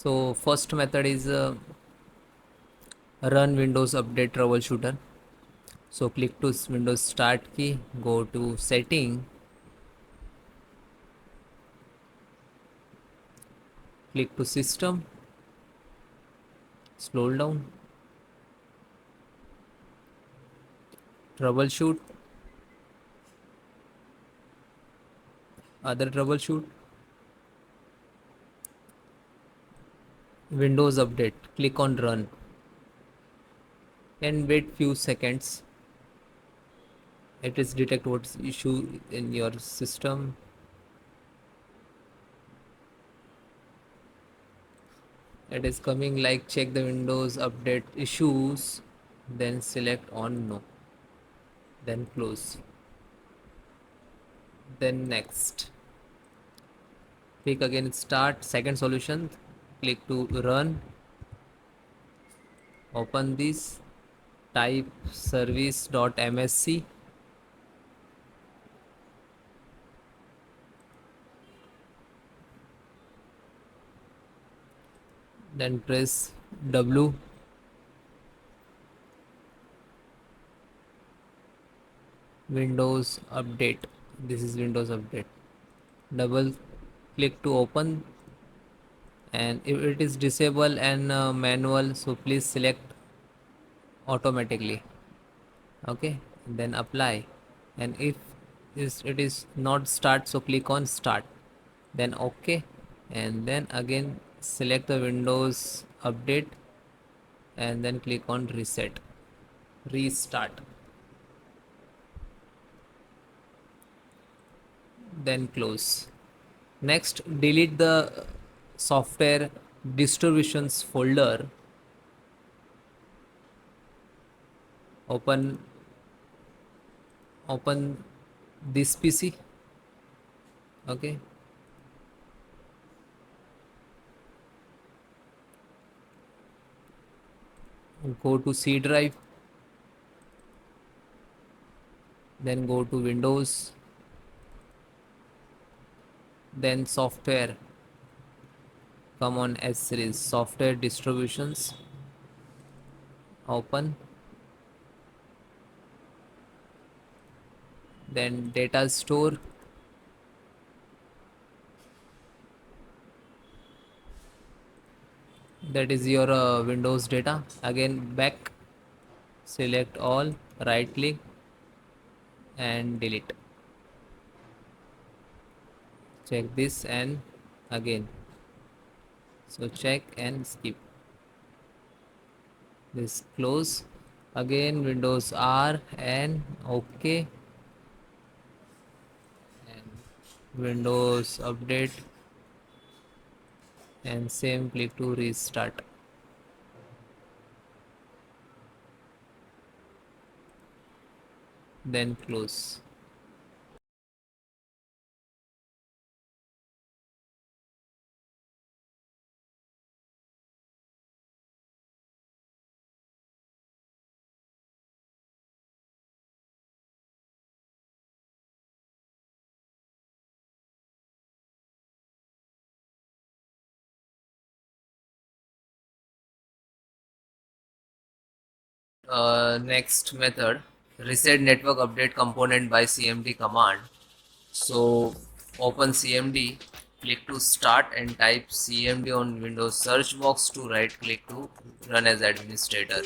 So first method is run Windows Update Troubleshooter. So click to Windows Start key, go to Setting, click to System, scroll down, Troubleshoot, other troubleshoot, Windows Update. Click on Run and wait few seconds. It is detect what's issue in your system. It is coming like check the Windows Update issues, then select on No, then close, then next. Click again Start. Second solution, click to Run, open this, type service.msc, then press W, Windows Update. This is Windows Update. Double click to open, and if it is disable and manual, so please select automatically. Okay, then apply, and if it is not start, so click on Start, then OK, and then again select the Windows Update and then click on Reset, Restart, then close. Next, delete the software distributions folder. Open this PC. Okay, go to C drive, then go to Windows, then software, come on S series, software distributions, open, then data store, that is your Windows data. Again back, select all, right click and delete. Check this and again, so check and skip this, close, again Windows R and OK, and Windows Update, and same, click to restart, then close. Next method, reset network update component by cmd command. So open cmd, click to start and type cmd on Windows search box, to right click to run as administrator.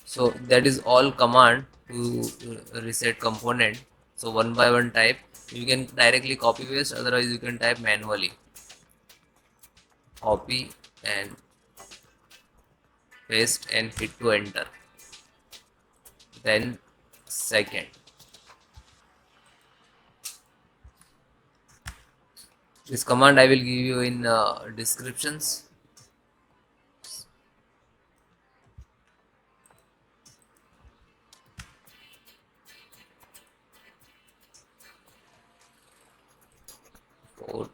So that is all command to reset component. So one by one type, you can directly copy paste, otherwise you can type manually, copy and paste and hit to enter, then second. This command I will give you in descriptions. Port.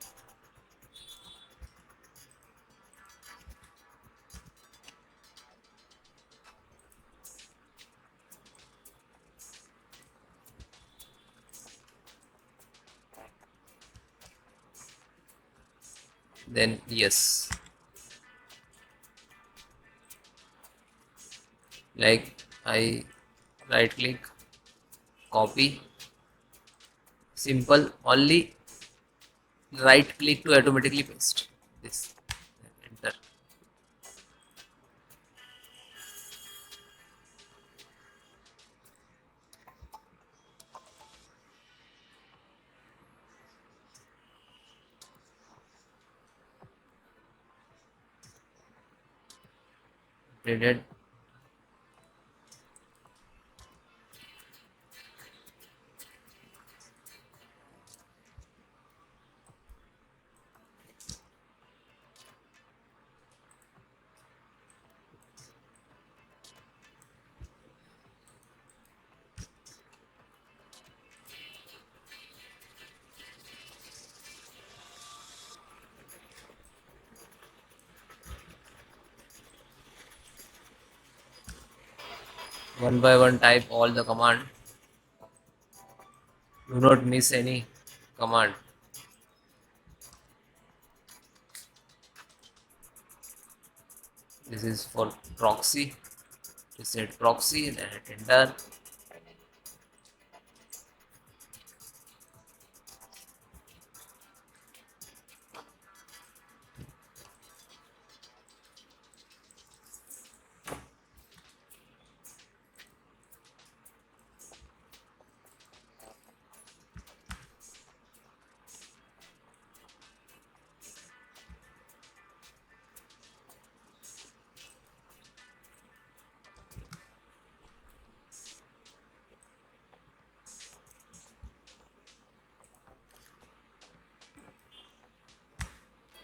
then yes. Like I right click, copy, simple, only right click to automatically paste this, enter. Printed. One by one type all the command. Do not miss any command. This is for proxy. Reset proxy and hit enter.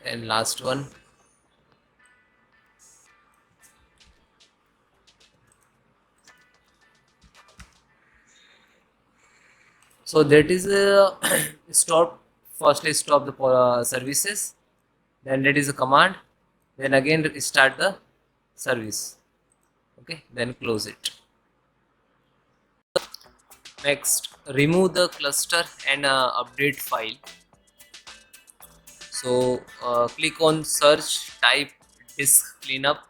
And last one. So that is a stop. Firstly, stop the services. Then that is a command. Then again start the service. Okay. Then close it. Next, remove the cluster and update file. So click on search, type disk cleanup.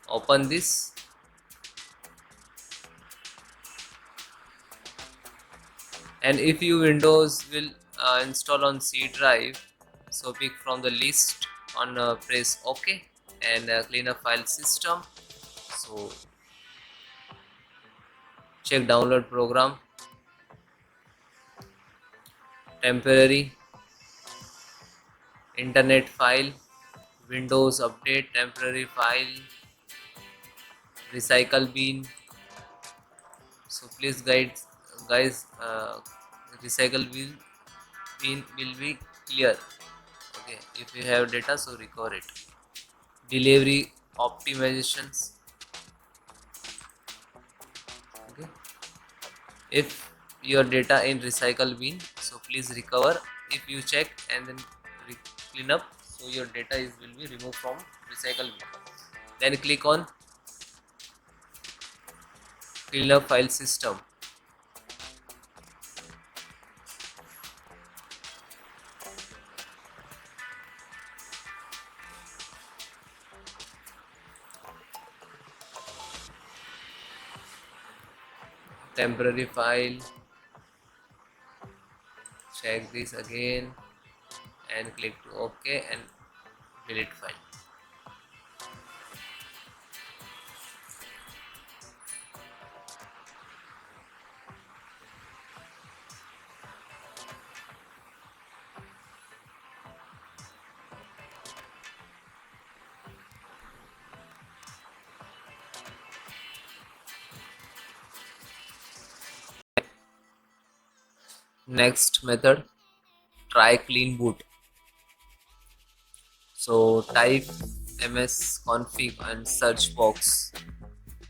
Open this. And if you Windows will install on C drive, so pick from the list on press OK and clean up file system. So check download program, temporary, internet file, Windows update, temporary file, recycle bin. So please guys, recycle bin will be clear. Okay, if you have data, so record it. Delivery optimizations. Okay, if your data in recycle bin, so please recover. If you check and then clean up, so your data will be removed from recycle bin. Then click on clean up file system. Temporary file, check this again and click to OK and delete file. Next method, try clean boot. So type msconfig and search box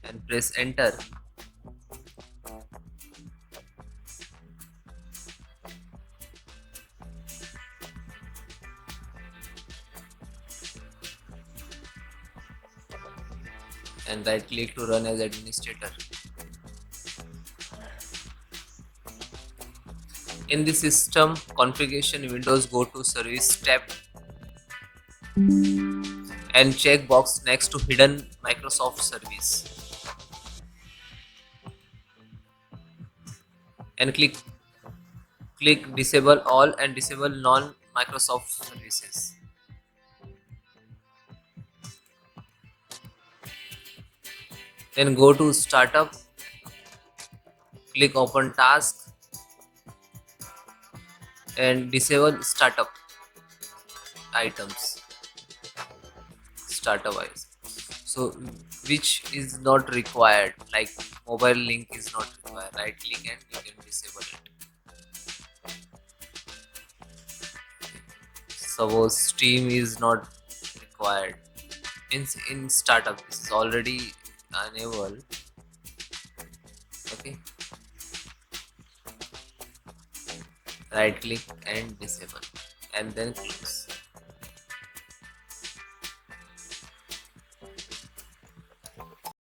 and press enter. And right click to run as administrator. In the system configuration windows, go to service tab and check box next to hidden Microsoft service and click disable all and disable non Microsoft services. Then go to startup, click open task and disable startup items, startup items. So which is not required, like mobile link is not required, right click and you can disable it. Suppose Steam is not required in startup, this is already enabled. Okay, right click and disable and then close.